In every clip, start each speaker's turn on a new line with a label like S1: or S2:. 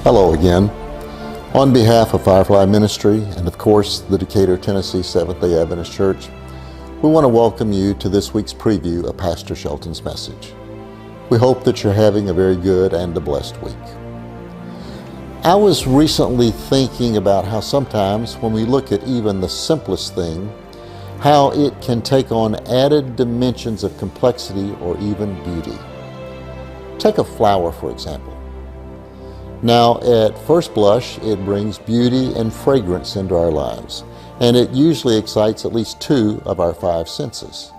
S1: Hello again. On behalf of Firefly Ministry and of course the Decatur, Tennessee Seventh-day Adventist Church, we want to welcome you to this week's preview of Pastor Shelton's message. We hope that you're having a very good and a blessed week. I was recently thinking about how sometimes when we look at even the simplest thing, how it can take on added dimensions of complexity or even beauty. Take a flower, for example. Now, at first blush, it brings beauty and fragrance into our lives, and it usually excites at least 2 of our 5 senses.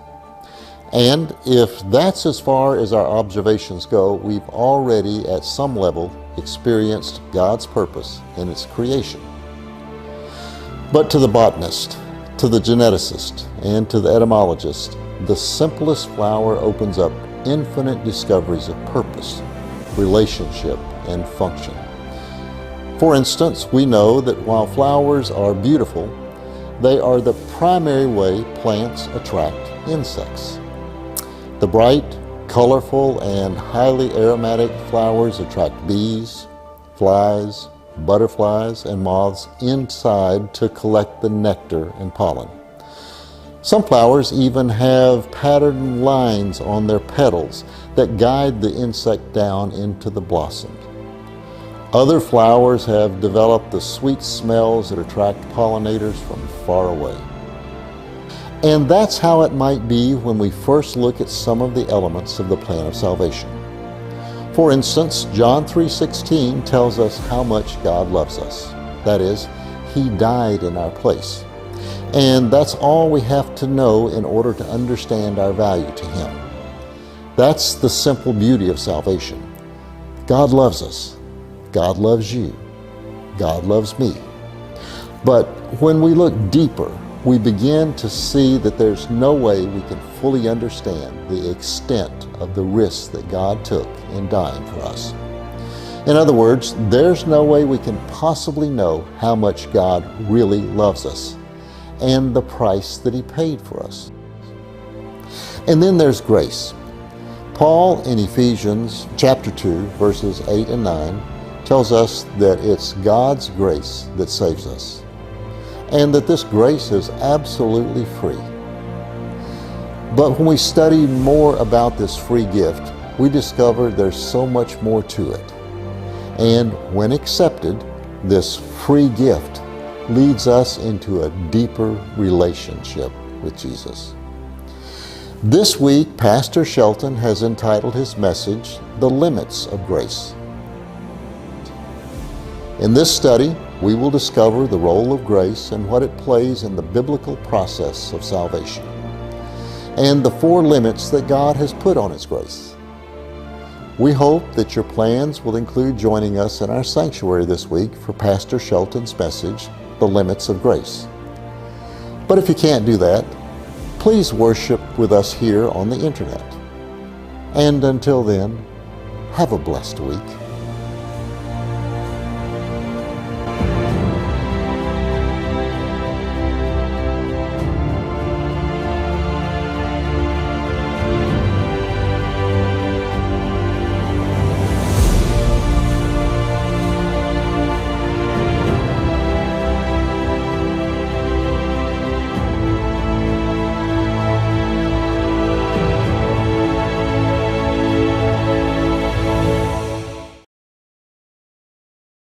S1: And if that's as far as our observations go, we've already at some level experienced God's purpose in its creation. But to the botanist, to the geneticist, and to the etymologist, the simplest flower opens up infinite discoveries of purpose, relationship, and function. For instance, we know that while flowers are beautiful, they are the primary way plants attract insects. The bright, colorful, and highly aromatic flowers attract bees, flies, butterflies, and moths inside to collect the nectar and pollen. Some flowers even have patterned lines on their petals that guide the insect down into the blossom. Other flowers have developed the sweet smells that attract pollinators from far away. And that's how it might be when we first look at some of the elements of the plan of salvation. For instance, John 3:16 tells us how much God loves us. That is, He died in our place. And that's all we have to know in order to understand our value to Him. That's the simple beauty of salvation. God loves us. God loves you. God loves me. But when we look deeper, we begin to see that there's no way we can fully understand the extent of the risks that God took in dying for us. In other words, there's no way we can possibly know how much God really loves us and the price that He paid for us. And then there's grace. Paul in Ephesians chapter 2, verses 8 and 9 tells us that it's God's grace that saves us, and that this grace is absolutely free. But when we study more about this free gift, we discover there's so much more to it. And when accepted, this free gift leads us into a deeper relationship with Jesus. This week, Pastor Shelton has entitled his message, "The Limits of Grace." In this study, we will discover the role of grace and what it plays in the biblical process of salvation, and the 4 limits that God has put on His grace. We hope that your plans will include joining us in our sanctuary this week for Pastor Shelton's message, "The Limits of Grace." But if you can't do that, please worship with us here on the internet. And until then, have a blessed week.